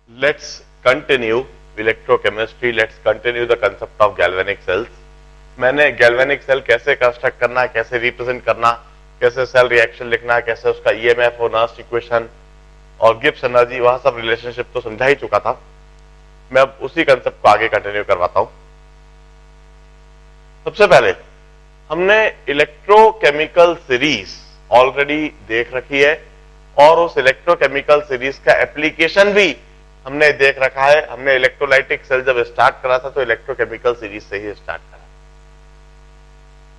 Let's continue electrochemistry. Let's continue the concept of galvanic cells. मैंने galvanic cell कैसे construct करना, कैसे represent करना, कैसे सेल रिएक्शन लिखना, कैसे उसका ईएमएफ और नर्स्ट इक्वेशन और गिब्स एनर्जी, वह सब रिलेशनशिप तो समझा ही चुका था। मैं अब उसी कंसेप्ट को आगे कंटिन्यू करवाता हूं। सबसे पहले हमने इलेक्ट्रोकेमिकल सीरीज ऑलरेडी देख रखी है और उस इलेक्ट्रोकेमिकल सीरीज का एप्लीकेशन भी हमने देख रखा है। हमने इलेक्ट्रोलाइटिक सेल जब स्टार्ट करा था तो इलेक्ट्रोकेमिकल सीरीज से ही स्टार्ट करा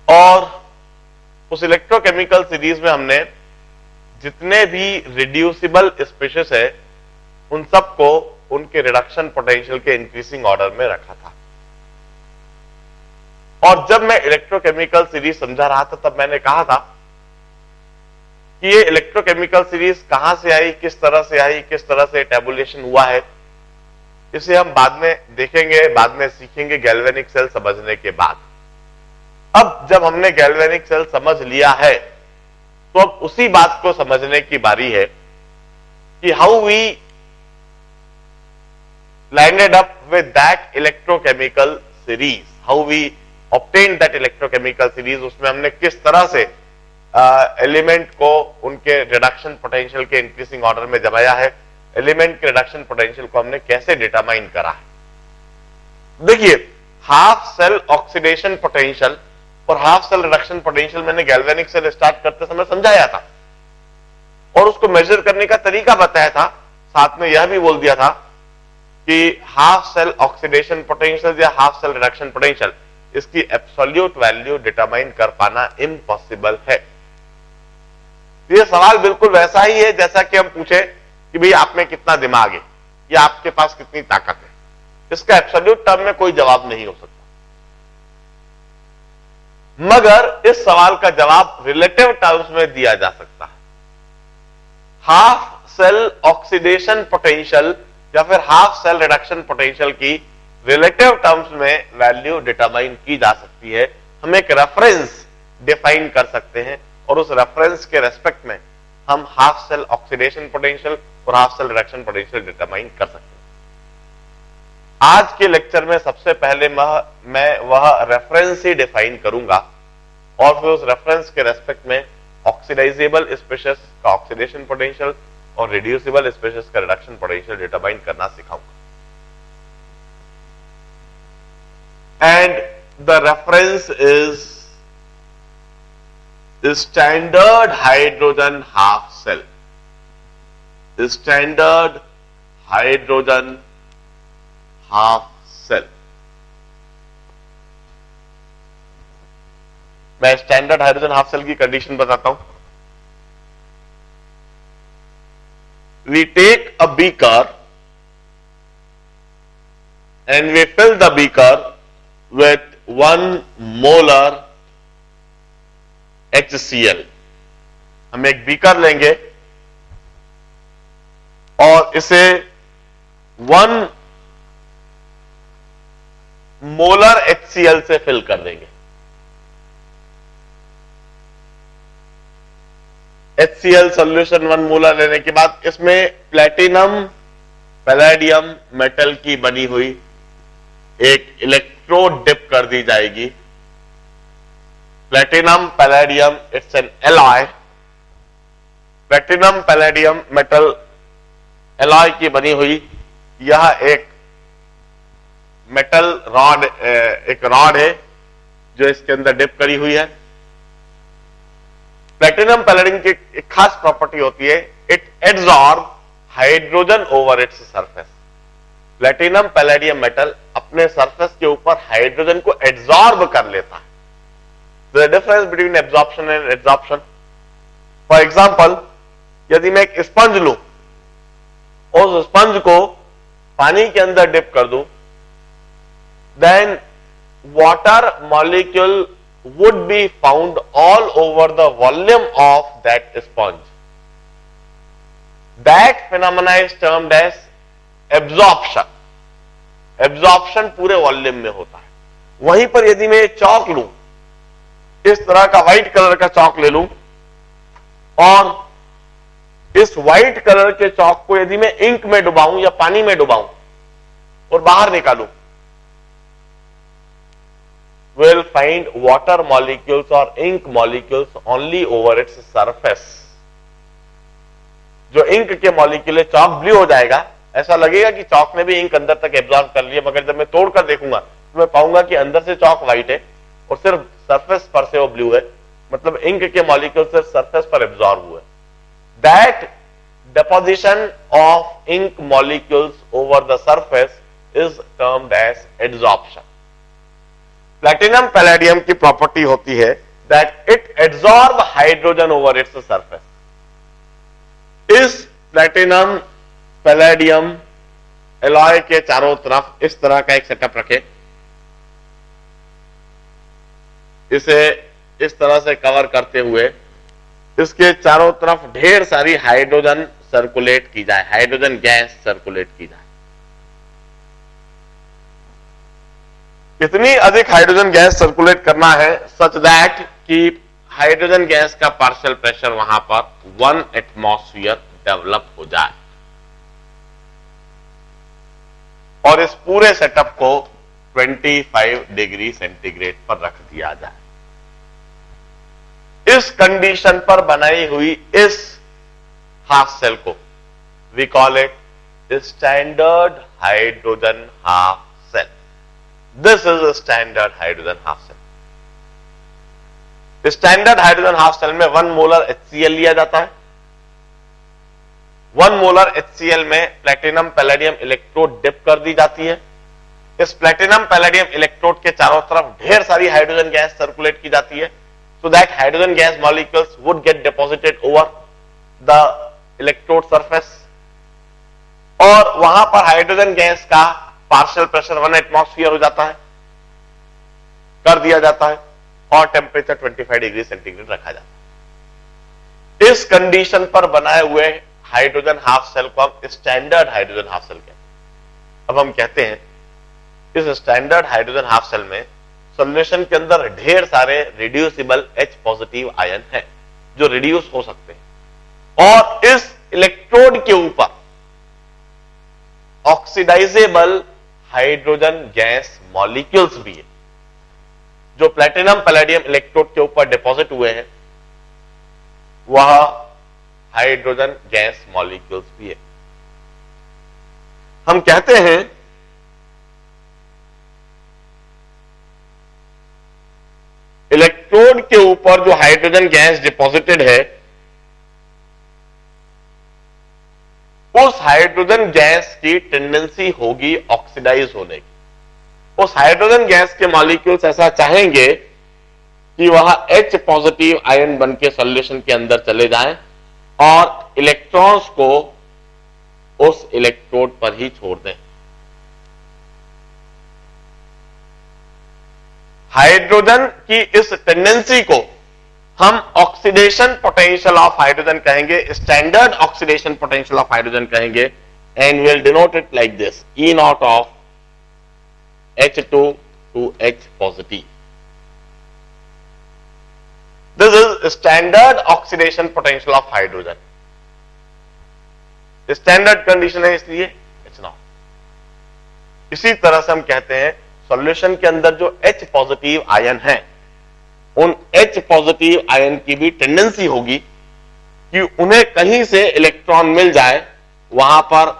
और उस इलेक्ट्रोकेमिकल सीरीज में हमने जितने भी रिड्यूसिबल स्पीशीज है उन सबको उनके रिडक्शन पोटेंशियल के इंक्रीजिंग ऑर्डर में रखा था। और जब मैं इलेक्ट्रोकेमिकल सीरीज समझा रहा था तब मैंने कहा था कि ये इलेक्ट्रोकेमिकल सीरीज कहां से आई, किस तरह से आई, किस तरह से टैबुलेशन हुआ है, इसे हम बाद में देखेंगे, बाद में सीखेंगे गैल्वेनिक सेल समझने के बाद। अब जब हमने गैल्वेनिक सेल समझ लिया है तो अब उसी बात को समझने की बारी है कि how we lined up with that electrochemical series, how we obtain that electrochemical series. उसमें हमने किस तरह से एलिमेंट को उनके रिडक्शन पोटेंशियल के इंक्रीजिंग ऑर्डर में जमाया है, एलिमेंट के रिडक्शन पोटेंशियल को हमने कैसे डिटरमाइन करा है। देखिए, हाफ सेल ऑक्सीडेशन पोटेंशियल और हाफ सेल रिडक्शन पोटेंशियल मैंने गैल्वेनिक सेल स्टार्ट करते समय समझाया था और उसको मेजर करने का तरीका बताया था। साथ में यह भी बोल दिया था कि हाफ सेल ऑक्सीडेशन पोटेंशियल या हाफ सेल रिडक्शन पोटेंशियल, इसकी एब्सोल्यूट वैल्यू डिटरमाइन कर पाना इम्पॉसिबल है। ये सवाल बिल्कुल वैसा ही है जैसा कि हम पूछे कि भाई आप में कितना दिमाग है या आपके पास कितनी ताकत है। इसका एब्सोल्यूट टर्म में कोई जवाब नहीं हो सकता, मगर इस सवाल का जवाब रिलेटिव टर्म्स में दिया जा सकता है। हाफ सेल ऑक्सीडेशन पोटेंशियल या फिर हाफ सेल रिडक्शन पोटेंशियल की रिलेटिव टर्म्स में वैल्यू डिटरमाइन की जा सकती है। हम एक रेफरेंस डिफाइन कर सकते हैं और उस रेफरेंस के रेस्पेक्ट में हम हाफ सेल ऑक्सीडेशन पोटेंशियल और half cell reduction potential determine कर सकते हैं। आज के लेक्चर में सबसे पहले मैं वह रेफरेंस ही डिफाइन करूंगा और फिर उस रेफरेंस के रेस्पेक्ट में ऑक्सीडाइजेबल स्पीशीज का ऑक्सीडेशन पोटेंशियल और रिड्यूसिबल स्पीशीज का रिडक्शन पोटेंशियल डिटरमाइन करना सिखाऊंगा। And the reference is standard hydrogen half cell, standard hydrogen half cell. मैं स्टैंडर्ड हाइड्रोजन हाफ सेल की कंडीशन बताता हूं। We take a beaker and we fill the beaker with 1 molar HCl। हम एक beaker लेंगे और इसे 1 मोलर HCl से फिल कर देंगे। HCl सॉल्यूशन 1 मोलर लेने के बाद इसमें प्लेटिनम पैलेडियम मेटल की बनी हुई एक इलेक्ट्रोड डिप कर दी जाएगी। Platinum palladium, it's an alloy. Platinum palladium metal alloy की बनी हुई यह एक मेटल रॉड, एक रॉड है जो इसके अंदर डिप करी हुई है। प्लेटिनम पैलेडियम की एक खास प्रॉपर्टी होती है, it absorb hydrogen over its surface. Platinum palladium metal अपने सरफेस के ऊपर हाइड्रोजन को एब्सॉर्ब कर लेता है। The difference between absorption and absorption. For example, यदि मैं एक स्पंज लूं और उस स्पंज को पानी के अंदर डिप कर दूं, then water molecule would be found all over the volume of that sponge. That phenomena is termed as absorption. Absorption पूरे वॉल्यूम में होता है। वहीं पर यदि मैं चौक लूं, इस तरह का व्हाइट कलर का चौक ले लूं और इस व्हाइट कलर के चौक को यदि मैं इंक में डुबाऊं या पानी में डुबाऊं और बाहर निकालूं, will find water molecules or ink molecules only over its surface. जो इंक के मॉलिक्यूल है, चौक ब्लू हो जाएगा, ऐसा लगेगा कि चौक ने भी इंक अंदर तक एब्जॉर्ब कर लिया, मगर जब मैं तोड़कर देखूंगा तो मैं पाऊंगा कि अंदर से चौक व्हाइट है और सिर्फ सरफेस पर से वो ब्लू है, मतलब इंक के मॉलिक्यूल सिर्फ सरफेस पर एब्जॉर्ब हुए। That deposition of ink molecules over the surface is termed as adsorption. Platinum palladium की प्रॉपर्टी होती है that it adsorb hydrogen over its surface. इस प्लैटिनम पैलेडियम एलॉय के चारों तरफ इस तरह का एक सेटअप रखें, इसे इस तरह से कवर करते हुए इसके चारों तरफ ढेर सारी हाइड्रोजन सर्कुलेट की जाए, हाइड्रोजन गैस सर्कुलेट की जाए। कितनी अधिक हाइड्रोजन गैस सर्कुलेट करना है सच दैट कि हाइड्रोजन गैस का पार्शियल प्रेशर वहां पर 1 एटमॉस्फेयर डेवलप हो जाए और इस पूरे सेटअप को 25 डिग्री सेंटीग्रेड पर रख दिया जाए। इस कंडीशन पर बनाई हुई इस हाफ सेल को we call it standard hydrogen half cell. This is standard hydrogen half cell. Standard hydrogen half cell में 1 मोलर HCl लिया जाता है। 1 मोलर HCl में प्लैटिनम पैलेडियम इलेक्ट्रोड डिप कर दी जाती है। इस प्लैटिनम पैलेडियम इलेक्ट्रोड के चारों तरफ ढेर सारी हाइड्रोजन गैस सर्कुलेट की जाती है, so that hydrogen gas molecules would get deposited over the electrode surface और वहां पर हाइड्रोजन गैस का पार्शियल प्रेशर 1 एटमॉस्फेयर हो जाता है, कर दिया जाता है और टेम्परेचर 25 डिग्री सेंटीग्रेड रखा जाता है। इस कंडीशन पर बनाए हुए हाइड्रोजन हाफ सेल को हम स्टैंडर्ड हाइड्रोजन हाफ सेल कहते हैं। अब हम कहते हैं इस स्टैंडर्ड हाइड्रोजन हाफ सेल में सॉल्यूशन के अंदर ढेर सारे रिड्यूसिबल H पॉजिटिव आयन हैं जो रिड्यूस हो सकते हैं और इस इलेक्ट्रोड के ऊपर ऑक्सीडाइजेबल हाइड्रोजन गैस मॉलिक्यूल्स भी है। जो प्लैटिनम पैलेडियम इलेक्ट्रोड के ऊपर डिपॉजिट हुए हैं वह हाइड्रोजन गैस मॉलिक्यूल्स भी है। हम कहते हैं इलेक्ट्रोड के ऊपर जो हाइड्रोजन गैस डिपॉजिटेड है उस हाइड्रोजन गैस की टेंडेंसी होगी ऑक्सीडाइज होने की। उस हाइड्रोजन गैस के मॉलिक्यूल्स ऐसा चाहेंगे कि वह H पॉजिटिव आयन बन के सॉल्यूशन के अंदर चले जाएं और इलेक्ट्रॉन्स को उस इलेक्ट्रोड पर ही छोड़ दें। हाइड्रोजन की इस टेंडेंसी को हम ऑक्सीडेशन पोटेंशियल ऑफ हाइड्रोजन कहेंगे, standard oxidation potential of hydrogen कहेंगे and will denote it like this E naught of H2 to H positive. This is standard oxidation potential of hydrogen. Standard condition है इसलिए H not. इसी तरह से हम कहते हैं सॉल्यूशन के अंदर जो H पॉजिटिव आयन है उन H पॉजिटिव आयन की भी टेंडेंसी होगी कि उन्हें कहीं से इलेक्ट्रॉन मिल जाए, वहां पर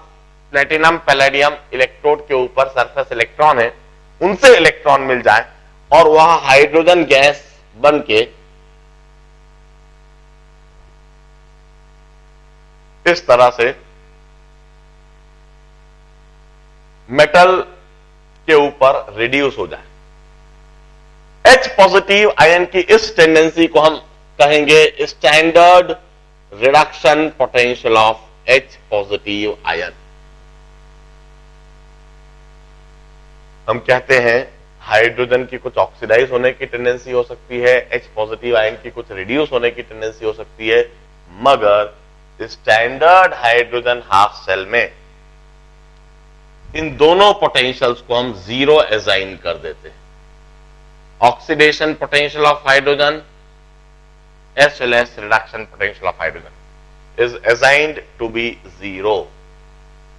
प्लैटिनम पैलेडियम इलेक्ट्रोड के ऊपर सरफेस इलेक्ट्रॉन है, उनसे इलेक्ट्रॉन मिल जाए और वह हाइड्रोजन गैस बन के इस तरह से मेटल के ऊपर रिड्यूस हो जाए। H पॉजिटिव आयन की इस टेंडेंसी को हम कहेंगे standard reduction potential of H positive ion. हम कहते हैं हाइड्रोजन की कुछ ऑक्सीडाइज होने की टेंडेंसी हो सकती है, H पॉजिटिव आयन की कुछ रिड्यूस होने की टेंडेंसी हो सकती है, मगर स्टैंडर्ड हाइड्रोजन हाफ सेल में इन दोनों पोटेंशियल्स को हम जीरो असाइन कर देते हैं। Oxidation potential of hydrogen as well as reduction potential of hydrogen. Is assigned to be 0।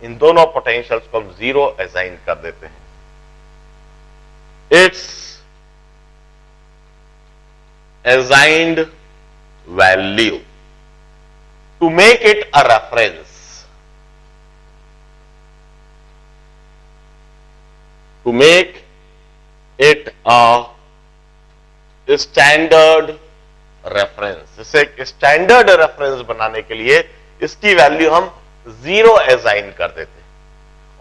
इन दोनों पोटेंशियल्स को हम 0 असाइन कर देते हैं। It's assigned value to make it a reference, to make it a standard reference। इसे एक standard reference बनाने के लिए इसकी वैल्यू हम 0 असाइन कर देते हैं।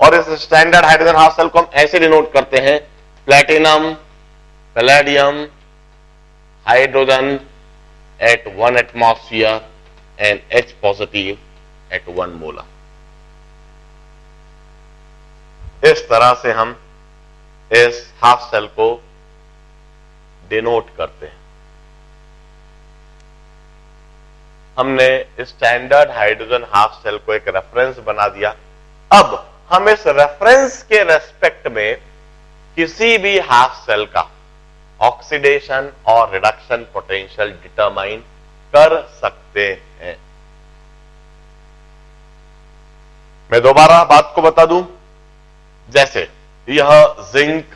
और इस स्टैंडर्ड हाइड्रोजन हाफ सेल को हम ऐसे डिनोट करते हैं, platinum palladium hydrogen at 1 atmosphere and H positive at 1 molar। इस तरह से हम इस हाफ सेल को डिनोट करते हैं। हमने स्टैंडर्ड हाइड्रोजन हाफ सेल को एक रेफरेंस बना दिया। अब हम इस रेफरेंस के रेस्पेक्ट में किसी भी हाफ सेल का ऑक्सीडेशन और रिडक्शन पोटेंशियल डिटरमाइन कर सकते हैं। मैं दोबारा बात को बता दूं, जैसे यह जिंक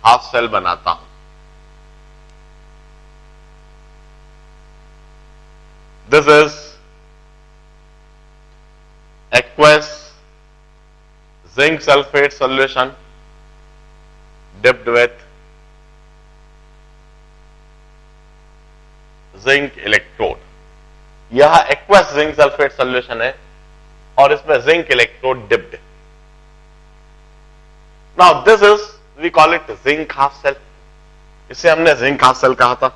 हाफ सेल बनाता हूं, this is aqueous zinc sulphate solution dipped with zinc electrode. यह एक्वस जिंक सल्फेट सॉल्यूशन है और इसमें zinc electrode dipped. Now this is we call it zinc half cell. इसे हमने जिंक हाफ सेल कहा था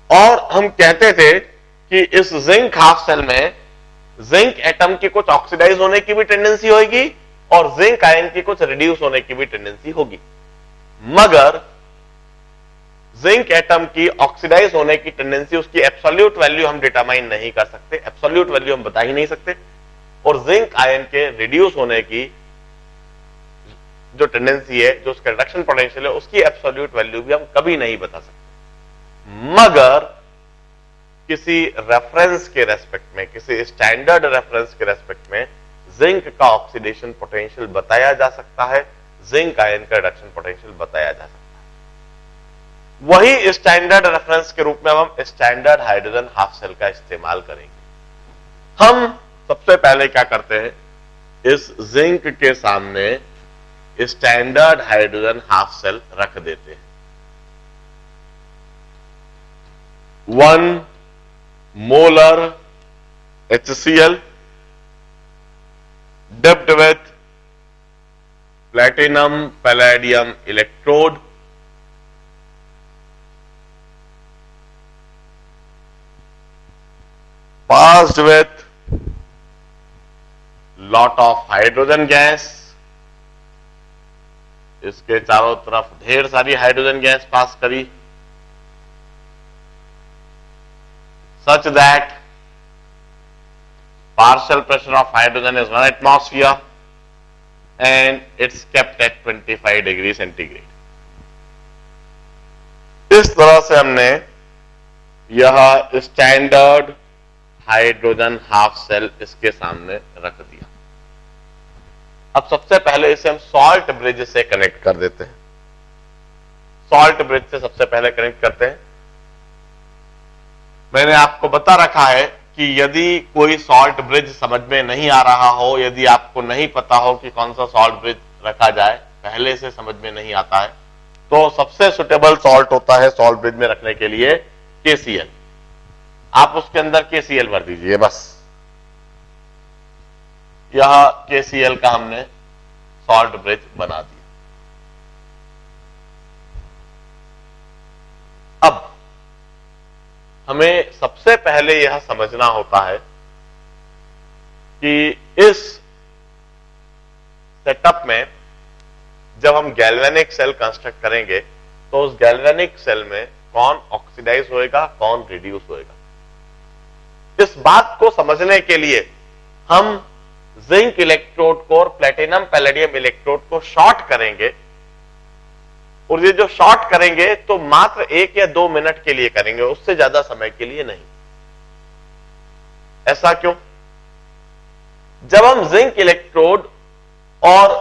और हम कहते थे कि इस जिंक हाफ सेल में जिंक एटम की कुछ ऑक्सीडाइज होने की भी टेंडेंसी होगी और जिंक आयन की कुछ रिड्यूस होने की भी टेंडेंसी होगी, मगर जिंक एटम की ऑक्सीडाइज होने की टेंडेंसी, उसकी एब्सोल्यूट वैल्यू हम डिटरमाइन नहीं कर सकते, एब्सोल्यूट वैल्यू हम बता ही नहीं सकते। और जिंक आयन के रिड्यूस होने की जो टेंडेंसी है, जो उसका रिडक्शन पोटेंशियल है, उसकी एब्सोल्यूट वैल्यू भी हम कभी नहीं बता सकते। मगर किसी रेफरेंस के रेस्पेक्ट में, किसी स्टैंडर्ड रेफरेंस के रेस्पेक्ट में जिंक का ऑक्सीडेशन पोटेंशियल बताया जा सकता है, जिंक आयन का रिडक्शन पोटेंशियल बताया जा सकता है। वही स्टैंडर्ड रेफरेंस के रूप में हम स्टैंडर्ड हाइड्रोजन हाफ सेल का इस्तेमाल करेंगे। हम सबसे पहले क्या करते हैं, इस जिंक के सामने स्टैंडर्ड हाइड्रोजन हाफ सेल रख देते हैं। 1 molar HCl dipped with platinum palladium electrode, passed with lot of hydrogen gas। इसके चारों तरफ ढेर सारी हाइड्रोजन गैस पास करी, such that partial pressure of hydrogen is 1 atmosphere and it's kept at 25 degree centigrade। इस तरह से हमने यह स्टैंडर्ड हाइड्रोजन हाफ सेल इसके सामने रख दिया। अब सबसे पहले इसे हम सॉल्ट ब्रिज से कनेक्ट कर देते हैं। सॉल्ट ब्रिज से सबसे पहले कनेक्ट करते हैं। मैंने आपको बता रखा है कि यदि कोई सॉल्ट ब्रिज समझ में नहीं आ रहा हो, यदि आपको नहीं पता हो कि कौन सा सॉल्ट ब्रिज रखा जाए, पहले से समझ में नहीं आता है, तो सबसे सुटेबल सॉल्ट होता है सॉल्ट ब्रिज में रखने के लिए KCl। आप उसके अंदर KCl भर दीजिए बस। यह KCl का हमने सॉल्ट ब्रिज बना दिया। अब हमें सबसे पहले यह समझना होता है कि इस सेटअप में जब हम गैल्वेनिक सेल कंस्ट्रक्ट करेंगे तो उस गैल्वेनिक सेल में कौन ऑक्सीडाइज होएगा, कौन रिड्यूस होएगा। इस बात को समझने के लिए हम जिंक इलेक्ट्रोड को और प्लेटिनम पैलेडियम इलेक्ट्रोड को शॉर्ट करेंगे, और ये जो शॉर्ट करेंगे तो मात्र 1 या 2 मिनट के लिए करेंगे, उससे ज्यादा समय के लिए नहीं। ऐसा क्यों? जब हम जिंक इलेक्ट्रोड और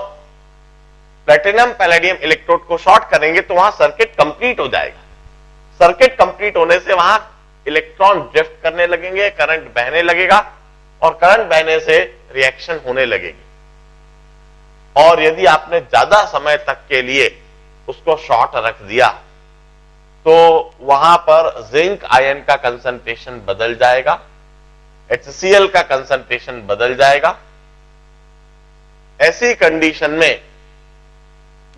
प्लेटिनम पैलेडियम इलेक्ट्रोड को शॉर्ट करेंगे तो वहां सर्किट कंप्लीट हो जाएगा। सर्किट कंप्लीट होने से वहां इलेक्ट्रॉन ड्रिफ्ट करने लगेंगे, करंट बहने लगेगा और करंट बहने से रिएक्शन होने लगेगी। और यदि आपने ज्यादा समय तक के लिए उसको शॉर्ट रख दिया तो वहां पर जिंक आयन का कंसंट्रेशन बदल जाएगा, HCl का कंसंट्रेशन बदल जाएगा। ऐसी कंडीशन में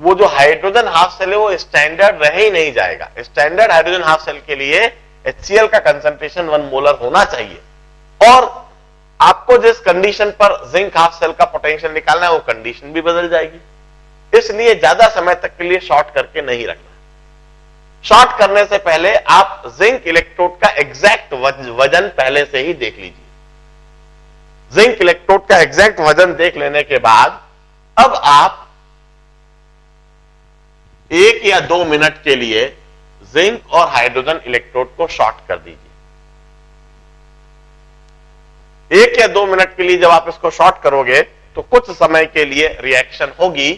वो जो हाइड्रोजन हाफ सेल है वो स्टैंडर्ड रह ही नहीं जाएगा। स्टैंडर्ड हाइड्रोजन हाफ सेल के लिए HCl का कंसंट्रेशन 1 मोलर होना चाहिए और आपको जिस कंडीशन पर जिंक हाफ सेल का पोटेंशियल निकालना है वो कंडीशन भी बदल जाएगी। इसलिए ज्यादा समय तक के लिए शॉर्ट करके नहीं रखना। शॉर्ट करने से पहले आप जिंक इलेक्ट्रोड का एग्जैक्ट वजन पहले से ही देख लीजिए। जिंक इलेक्ट्रोड का एग्जैक्ट वजन देख लेने के बाद अब आप 1 या 2 मिनट के लिए जिंक और हाइड्रोजन इलेक्ट्रोड को शॉर्ट कर दीजिए। 1 या 2 मिनट के लिए जब आप इसको शॉर्ट करोगे तो कुछ समय के लिए रिएक्शन होगी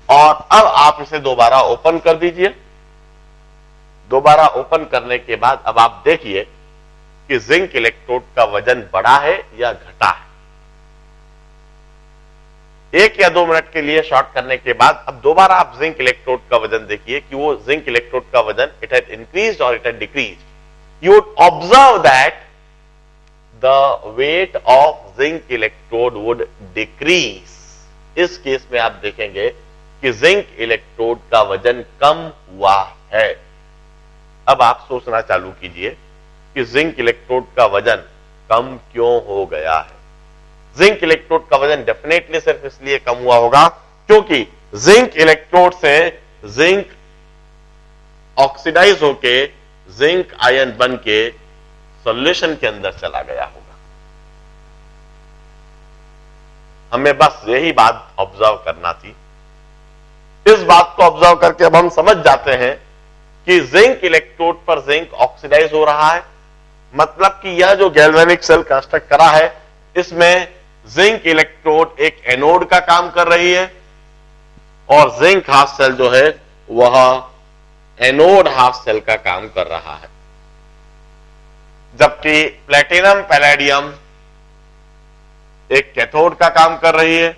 और अब आप इसे दोबारा ओपन कर दीजिए। दोबारा ओपन करने के बाद अब आप देखिए कि जिंक इलेक्ट्रोड का वजन बढ़ा है या घटा है। 1 या 2 मिनट के लिए शॉर्ट करने के बाद अब दोबारा आप जिंक इलेक्ट्रोड का वजन देखिए कि वो जिंक इलेक्ट्रोड का वजन इट हैज इंक्रीज्ड और it has decreased. You would observe that the weight of zinc electrode would decrease। इस केस में आप देखेंगे कि जिंक इलेक्ट्रोड का वजन कम हुआ है। अब आप सोचना चालू कीजिए कि जिंक इलेक्ट्रोड का वजन कम क्यों हो गया है। जिंक इलेक्ट्रोड का वजन डेफिनेटली सिर्फ इसलिए कम हुआ होगा क्योंकि जिंक इलेक्ट्रोड से जिंक ऑक्सीडाइज होके जिंक आयन बन के सॉल्यूशन के अंदर चला गया होगा। हमें बस यही बात ऑब्जर्व करना थी। इस बात को ऑब्जर्व करके अब हम समझ जाते हैं कि जिंक इलेक्ट्रोड पर जिंक ऑक्सीडाइज हो रहा है, मतलब कि यह जो गैल्वेनिक सेल कंस्ट्रक्ट करा है इसमें जिंक इलेक्ट्रोड एक एनोड का काम कर रही है और जिंक हाफ सेल जो है वह एनोड हाफ सेल का काम कर रहा है, जबकि प्लेटिनम पैलेडियम एक कैथोड का काम कर रही है।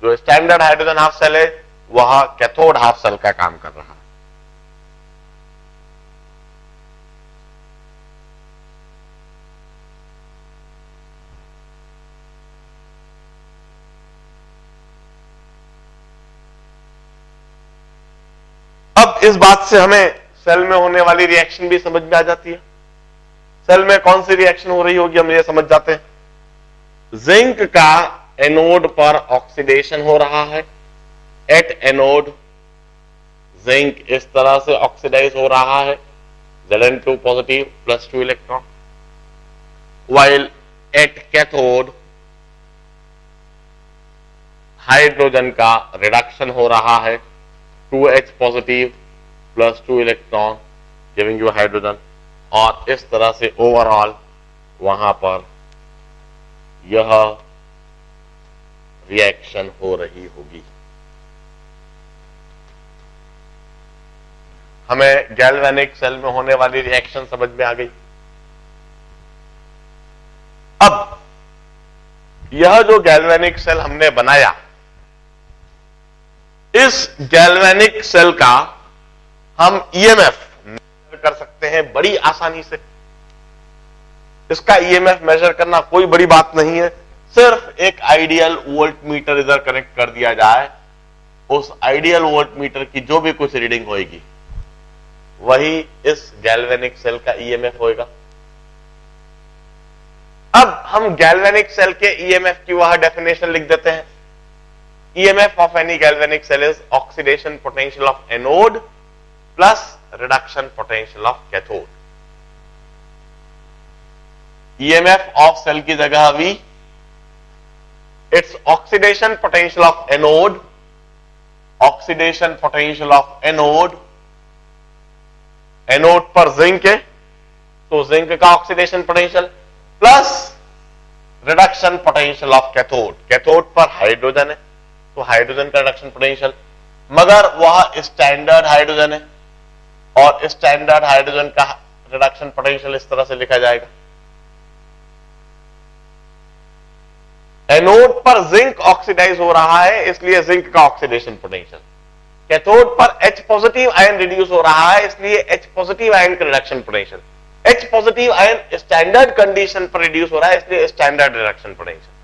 जो स्टैंडर्ड हाइड्रोजन हाफ सेल है वह कैथोड हाफ सेल का काम कर रहा है। अब इस बात से हमें सेल में होने वाली रिएक्शन भी समझ में आ जाती है। सेल में कौन सी रिएक्शन हो रही होगी हम ये समझ जाते हैं। जिंक का एनोड पर ऑक्सीडेशन हो रहा है। एट एनोड जिंक इस तरह से ऑक्सीडाइज हो रहा है, Zn2 positive +2 electron, while at cathode hydrogen का रिडक्शन हो रहा है, 2H positive +2 electron giving you hydrogen, और इस तरह से ओवरऑल वहां पर यह रिएक्शन हो रही होगी। हमें गैल्वेनिक सेल में होने वाली रिएक्शन समझ में आ गई। अब यह जो गैल्वेनिक सेल हमने बनाया, इस गैल्वेनिक सेल का हम ईएमएफ मेजर कर सकते हैं बड़ी आसानी से। इसका ईएमएफ मेजर करना कोई बड़ी बात नहीं है, सिर्फ एक आइडियल वोल्ट मीटर इधर कनेक्ट कर दिया जाए, उस आइडियल वोल्ट मीटर की जो भी कुछ रीडिंग होगी वही इस गैल्वेनिक सेल का ईएमएफ होगा। अब हम गैल्वेनिक सेल के ईएमएफ की वह डेफिनेशन लिख देते हैं। EMF of any galvanic cell is oxidation potential of anode plus reduction potential of cathode. EMF of cell की जगह V, it's oxidation potential of anode, oxidation potential of anode, anode पर zinc है, तो zinc का oxidation potential plus reduction potential of cathode, cathode पर hydrogen है तो hydrogen का रिडक्शन पोटेंशियल, मगर वह स्टैंडर्ड हाइड्रोजन है और स्टैंडर्ड हाइड्रोजन का रिडक्शन पोटेंशियल इस तरह से लिखा जाएगा, एनोड पर जिंक ऑक्सीडाइज हो रहा है इसलिए जिंक का ऑक्सीडेशन पोटेंशियल, कैथोड पर H पॉजिटिव आयन रिड्यूस हो रहा है इसलिए H पॉजिटिव आयन का reduction potential, H positive ion standard condition पर रिड्यूस हो रहा है इसलिए स्टैंडर्ड रिडक्शन पोटेंशियल।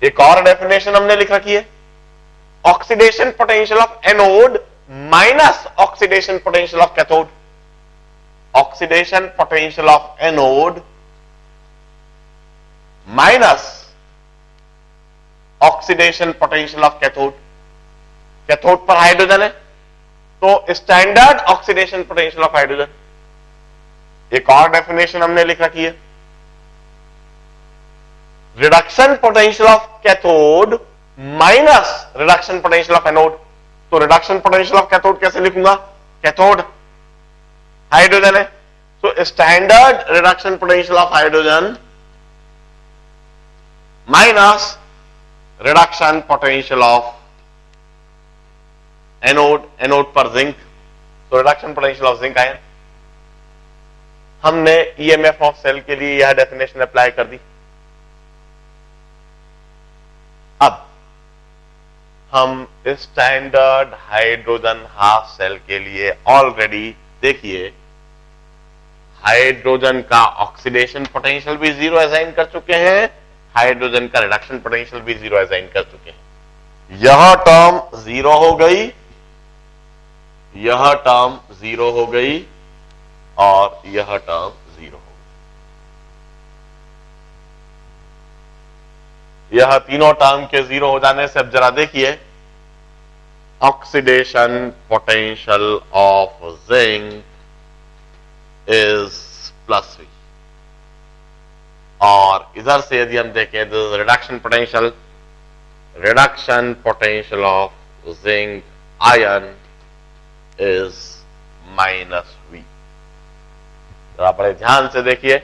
एक और डेफिनेशन हमने लिख रखी है, oxidation potential of anode minus oxidation potential of cathode, oxidation potential of anode minus oxidation potential of cathode, cathode पर हाइड्रोजन है तो standard oxidation potential of hydrogen. एक और डेफिनेशन हमने लिख रखी है, reduction potential of cathode minus reduction potential of anode, तो रिडक्शन पोटेंशियल ऑफ कैथोड कैसे लिखूंगा, कैथोड हाइड्रोजन है तो standard reduction potential of hydrogen minus reduction potential of anode, anode पर जिंक तो reduction potential of zinc ion. हमने EMF of cell के लिए यह डेफिनेशन अप्लाई कर दी। अब हम स्टैंडर्ड हाइड्रोजन हाफ सेल के लिए ऑलरेडी देखिए हाइड्रोजन का ऑक्सीडेशन पोटेंशियल भी जीरो असाइन कर चुके हैं, हाइड्रोजन का रिडक्शन पोटेंशियल भी जीरो असाइन कर चुके हैं। यह टर्म जीरो हो गई, यह टर्म जीरो हो गई और यह टर्म जीरो हो गई। यह तीनों टर्म के जीरो हो जाने से अब जरा देखिए oxidation potential of zinc is +3 और इधर से यदि हम देखें reduction potential of zinc ion is -V। जरा बड़े ध्यान से देखिए